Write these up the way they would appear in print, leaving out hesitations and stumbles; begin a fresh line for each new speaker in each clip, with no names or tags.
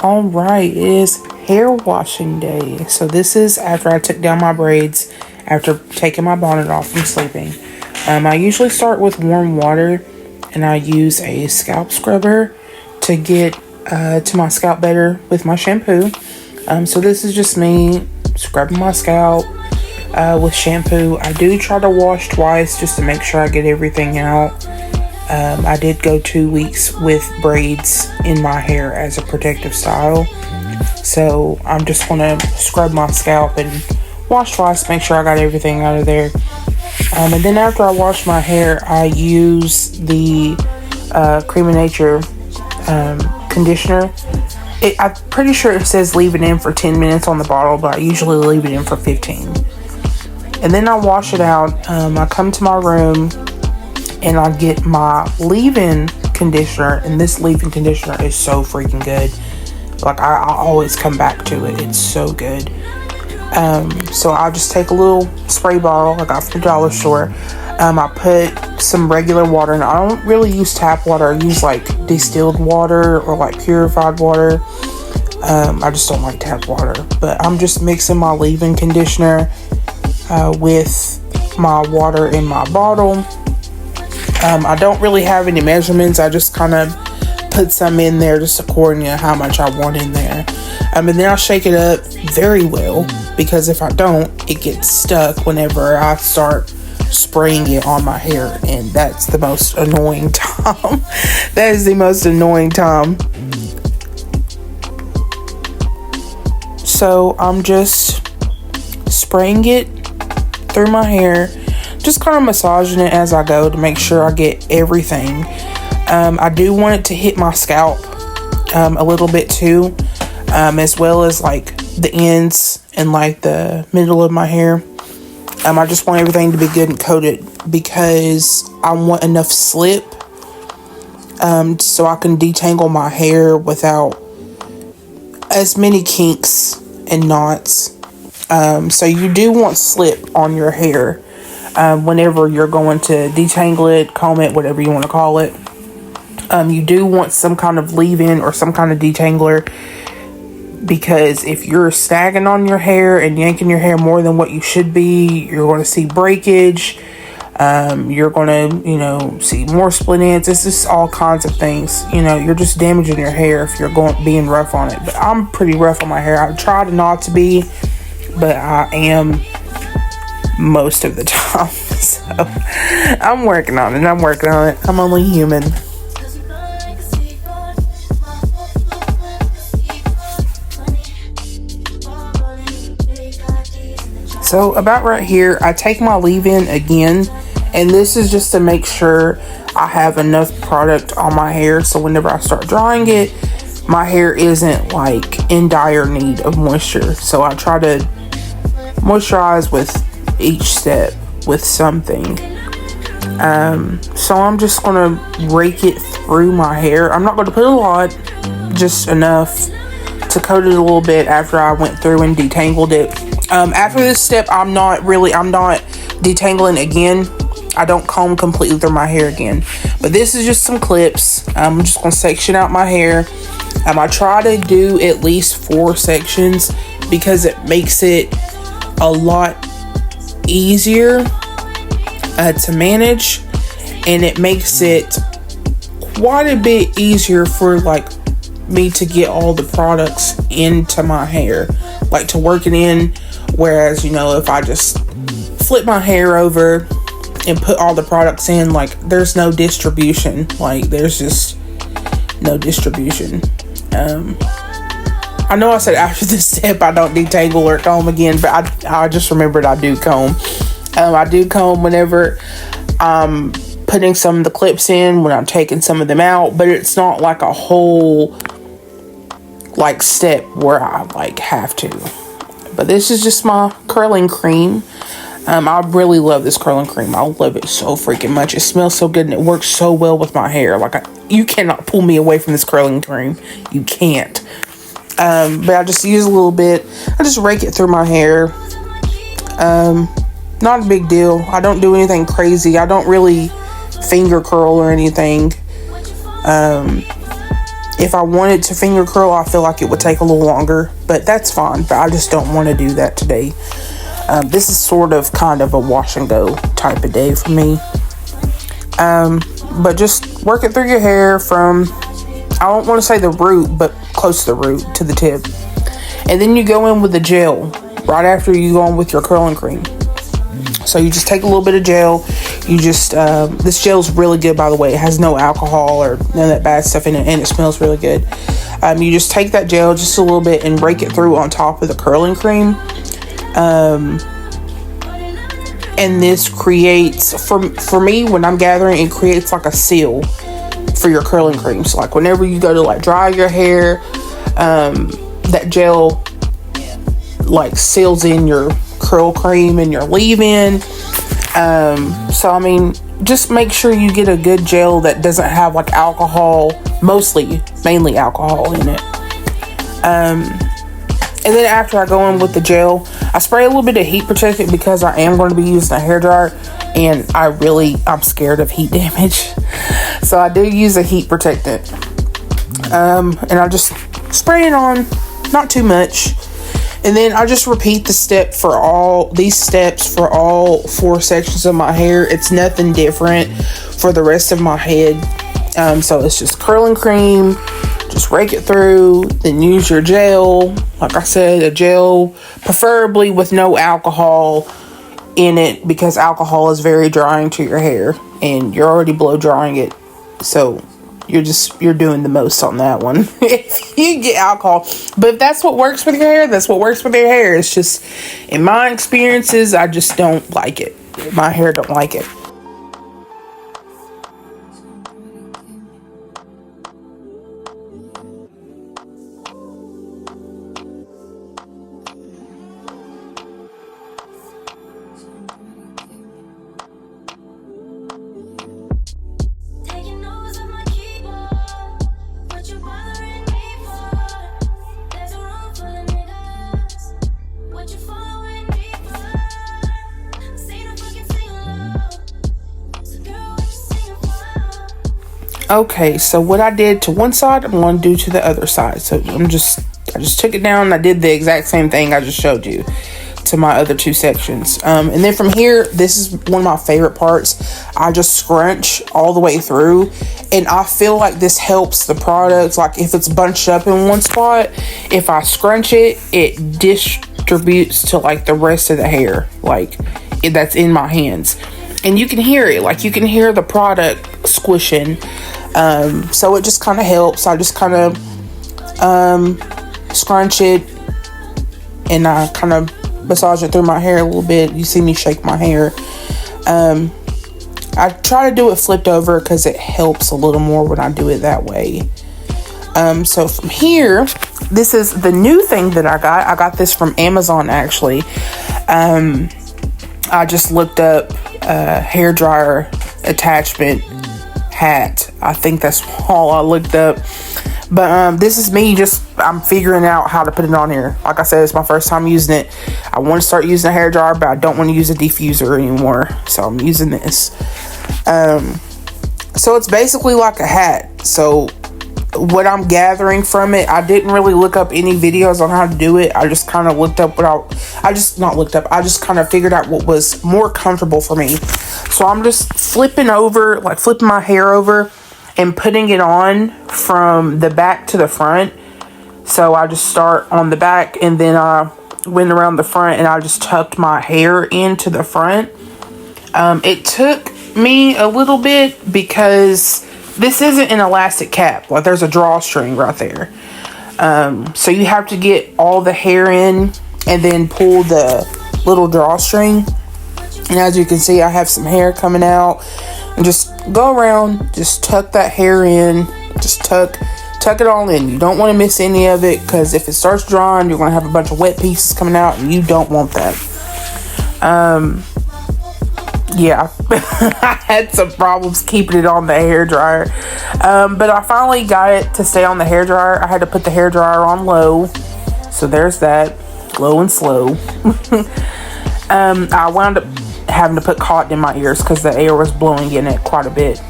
All right, it is hair washing day. So this is after I took down my braids, after taking my bonnet off from sleeping. I usually start with warm water and I use a scalp scrubber to get to my scalp better with my shampoo. So this is just me scrubbing my scalp with shampoo. I do try to wash twice just to make sure I get everything out. I did go 2 weeks with braids in my hair as a protective style. So I'm just going to scrub my scalp and wash twice, make sure I got everything out of there. And then after I wash my hair, I use the Cream of Nature conditioner. I'm pretty sure it says leave it in for 10 minutes on the bottle, but I usually leave it in for 15. And then I wash it out. I come to my room and I get my leave-in conditioner, and this leave-in conditioner is so freaking good. Like, I always come back to it. It's so good. So I just take a little spray bottle I got from the dollar store. I put some regular water, and I don't really use tap water. I use like distilled water or like purified water. I just don't like tap water, but I'm just mixing my leave-in conditioner with my water in my bottle. I don't really have any measurements. I just kind of put some in there just according to how much I want in there. And then I'll shake it up very well, because if I don't, it gets stuck whenever I start spraying it on my hair, and that's the most annoying time. That is the most annoying time. So I'm just spraying it through my hair, just kind of massaging it as I go to make sure I get everything. I do want it to hit my scalp a little bit too, as well as like the ends and like the middle of my hair. I just want everything to be good and coated, because I want enough slip so I can detangle my hair without as many kinks and knots. So you do want slip on your hair whenever you're going to detangle it, comb it, whatever you want to call it. You do want some kind of leave-in or some kind of detangler, because if you're snagging on your hair and yanking your hair more than what you should be, you're going to see breakage. You're going to, see more split ends. It's just all kinds of things. You're just damaging your hair if you're being rough on it. But I'm pretty rough on my hair. I try to not to be, but I am most of the time. So I'm working on it. I'm only human. So about right here, I take my leave-in again, and this is just to make sure I have enough product on my hair, so whenever I start drying it, my hair isn't like in dire need of moisture. So I try to moisturize with each step with something. So I'm just gonna rake it through my hair. I'm not gonna put a lot, just enough to coat it a little bit after I went through and detangled it. After this step, I'm not detangling again. I don't comb completely through my hair again, but this is just some clips. I'm just gonna section out my hair. I try to do at least 4 sections, because it makes it a lot easier to manage, and it makes it quite a bit easier for like me to get all the products into my hair, like to work it in. Whereas, if I just flip my hair over and put all the products in, like, there's no distribution. Like, there's just no distribution. I know I said after this step I don't detangle or comb again, but I just remembered I do comb. I do comb whenever I'm putting some of the clips in, when I'm taking some of them out, but it's not like a whole like step where I like have to. But this is just my curling cream. I really love this curling cream. I love it so freaking much. It smells so good and it works so well with my hair. Like, you cannot pull me away from this curling cream. You can't. But I just use a little bit. I just rake it through my hair. Not a big deal. I don't do anything crazy. I don't really finger curl or anything. If I wanted to finger curl, I feel like it would take a little longer, but that's fine. But I just don't want to do that today. This is sort of kind of a wash and go type of day for me. But just work it through your hair from, I don't want to say the root, but close to the root, to the tip. And then you go in with the gel right after you go in with your curling cream. So you just take a little bit of gel. You just, this gel's really good, by the way. It has no alcohol or none of that bad stuff in it, and it smells really good. You just take that gel just a little bit and rake it through on top of the curling cream. And this creates, for me, when I'm gathering, it creates like a seal for your curling cream. So like whenever you go to like dry your hair, that gel like seals in your curl cream and your leave-in. So I mean, just make sure you get a good gel that doesn't have like alcohol, mainly alcohol in it. And then after I go in with the gel, I spray a little bit of heat protectant because I am going to be using a hairdryer, and I'm scared of heat damage. So I do use a heat protectant. And I just spray it on, not too much. And then I just repeat the step for all these steps for all 4 sections of my hair. It's nothing different for the rest of my head. So it's just curling cream, just rake it through, then use your gel. Like I said, a gel preferably with no alcohol in it, because alcohol is very drying to your hair and you're already blow drying it. So you're doing the most on that one if you get alcohol. But if that's what works with your hair, that's what works with your hair. It's just, in my experiences, I just don't like it. My hair don't like it. Okay, so what I did to one side, I'm going to do to the other side. So I just took it down and I did the exact same thing I just showed you to my other 2 sections. And then from here, this is one of my favorite parts. I just scrunch all the way through, and I feel like this helps the product. Like if it's bunched up in one spot, if I scrunch it, it distributes to like the rest of the hair, like that's in my hands. And you can hear it, like you can hear the product squishing. So it just kind of helps. I just kind of scrunch it, and I kind of massage it through my hair a little bit. You see me shake my hair. I try to do it flipped over because it helps a little more when I do it that way. So from here, this is the new thing that I got. I got this from Amazon, actually. I just looked up hair dryer attachment hat. I think that's all I looked up. But this is me I'm figuring out how to put it on here. Like I said, it's my first time using it. I want to start using a hair dryer, but I don't want to use a diffuser anymore, so I'm using this. So it's basically like a hat. So what I'm gathering from it, I didn't really look up any videos on how to do it. I just kind of looked up I just kind of figured out what was more comfortable for me. So I'm just flipping my hair over and putting it on from the back to the front. So I just start on the back, and then I went around the front, and I just tucked my hair into the front. It took me a little bit because this isn't an elastic cap. Like there's a drawstring right there. So you have to get all the hair in and then pull the little drawstring. And as you can see, I have some hair coming out. And just go around, just tuck that hair in. Just tuck it all in. You don't want to miss any of it, because if it starts drying, you're going to have a bunch of wet pieces coming out, and you don't want that. Yeah, I had some problems keeping it on the hair dryer. But I finally got it to stay on the hair dryer. I had to put the hair dryer on low. So there's that. Low and slow. I wound up having to put cotton in my ears because the air was blowing in it quite a bit.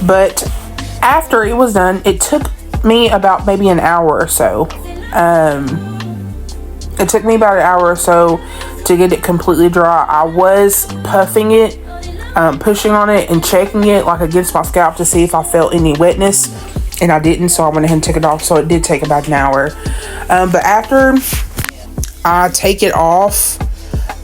But after it was done, it took me about maybe an hour or so. It took me about an hour or so to get it completely dry. I was puffing it, pushing on it and checking it like against my scalp to see if I felt any wetness, and I didn't, so I went ahead and took it off. So it did take about an hour. But after I take it off,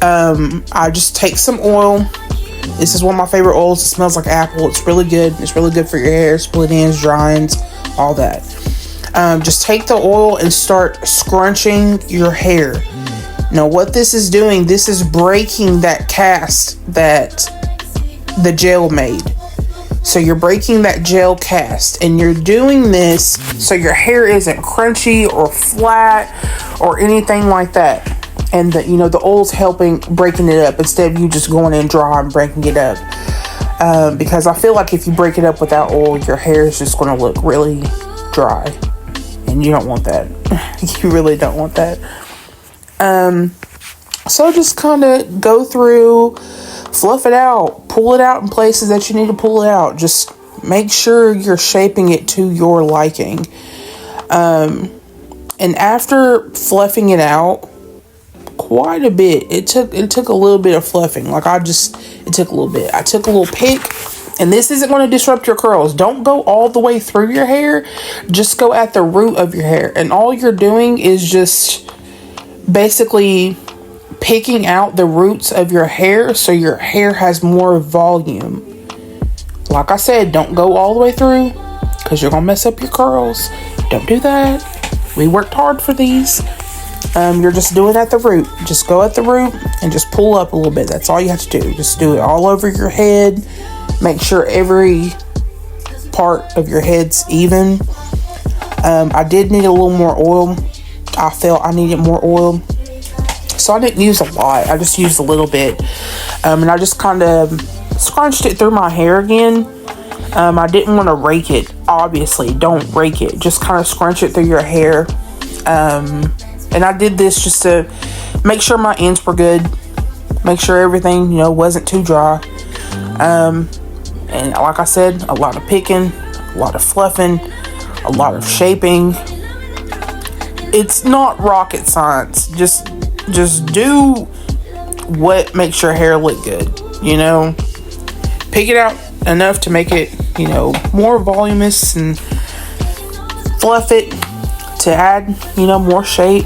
I just take some oil. This is one of my favorite oils. It smells like apple. It's really good. It's really good for your hair, split ends, dry ends, all that. Just take the oil and start scrunching your hair. Now what this is doing, this is breaking that cast that the gel made. So you're breaking that gel cast, and you're doing this so your hair isn't crunchy or flat or anything like that. And the oil's helping breaking it up instead of you just going in dry and breaking it up. Because I feel like if you break it up without oil, your hair is just going to look really dry, and you don't want that. You really don't want that. So just kind of go through, fluff it out, pull it out in places that you need to pull it out. Just make sure you're shaping it to your liking. And after fluffing it out quite a bit, it took a little bit of fluffing. It took a little bit. I took a little pick, and this isn't going to disrupt your curls. Don't go all the way through your hair. Just go at the root of your hair. And all you're doing is just basically picking out the roots of your hair so your hair has more volume. Like I said, don't go all the way through because you're going to mess up your curls. Don't do that. We worked hard for these. You're just doing at the root. Just go at the root and just pull up a little bit. That's all you have to do. Just do it all over your head. Make sure every part of your head's even. I did need a little more oil. I felt I needed more oil, so I didn't use a lot. I just used a little bit, and I just kind of scrunched it through my hair again. I didn't want to rake it. Obviously, don't rake it. Just kind of scrunch it through your hair. And I did this just to make sure my ends were good, make sure everything wasn't too dry. And like I said, a lot of picking, a lot of fluffing, a lot of shaping. It's not rocket science. Just do what makes your hair look good. Pick it out enough to make it more voluminous, and fluff it to add more shape.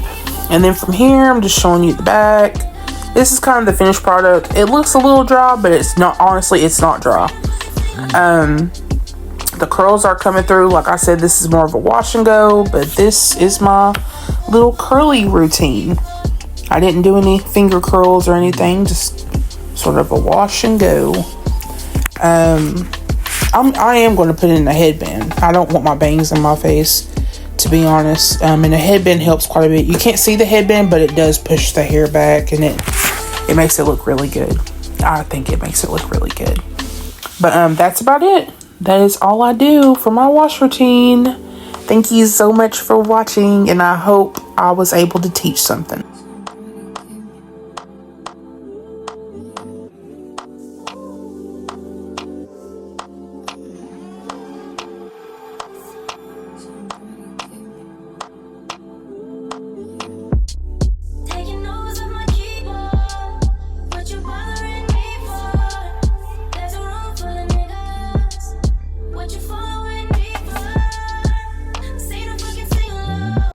And then from here, I'm just showing you the back. This is kind of the finished product. It looks a little dry, but it's not. Honestly, it's not dry. The curls are coming through. Like I said, this is more of a wash and go, but this is my little curly routine. I didn't do any finger curls or anything, just sort of a wash and go. I am going to put in a headband. I don't want my bangs in my face, to be honest. And a headband helps quite a bit. You can't see the headband, but it does push the hair back, and it makes it look really good. I think it makes it look really good. But that's about it. That is all I do for my wash routine. Thank you so much for watching, and I hope I was able to teach something.